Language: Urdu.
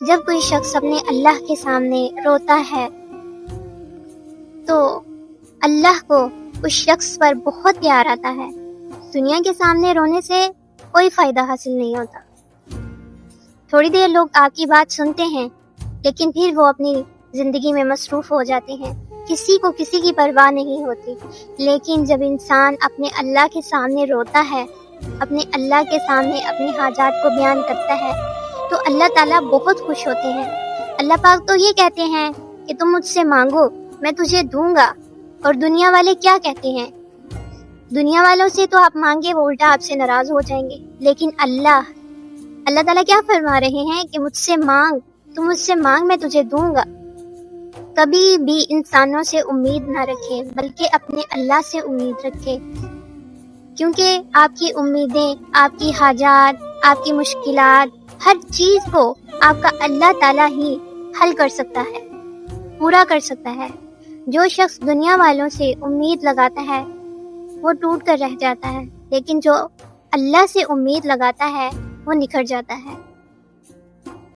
جب کوئی شخص اپنے اللہ کے سامنے روتا ہے تو اللہ کو اس شخص پر بہت پیار آتا ہے۔ دنیا کے سامنے رونے سے کوئی فائدہ حاصل نہیں ہوتا۔ تھوڑی دیر لوگ آپ کی بات سنتے ہیں لیکن پھر وہ اپنی زندگی میں مصروف ہو جاتے ہیں، کسی کو کسی کی پرواہ نہیں ہوتی۔ لیکن جب انسان اپنے اللہ کے سامنے روتا ہے، اپنے اللہ کے سامنے اپنے حاجات کو بیان کرتا ہے تو اللہ تعالیٰ بہت خوش ہوتے ہیں۔ اللہ پاک تو یہ کہتے ہیں کہ تم مجھ سے مانگو میں تجھے دوں گا، اور دنیا والے کیا کہتے ہیں؟ دنیا والوں سے تو آپ مانگے وہ الٹا آپ سے ناراض ہو جائیں گے، لیکن اللہ تعالیٰ کیا فرما رہے ہیں کہ مجھ سے مانگ، تم مجھ سے مانگ میں تجھے دوں گا۔ کبھی بھی انسانوں سے امید نہ رکھیں بلکہ اپنے اللہ سے امید رکھیں، کیونکہ آپ کی امیدیں، آپ کی حاجات، آپ کی مشکلات، ہر چیز کو آپ کا اللہ تعالیٰ ہی حل کر سکتا ہے، پورا کر سکتا ہے۔ جو شخص دنیا والوں سے امید لگاتا ہے وہ ٹوٹ کر رہ جاتا ہے، لیکن جو اللہ سے امید لگاتا ہے وہ نکھر جاتا ہے۔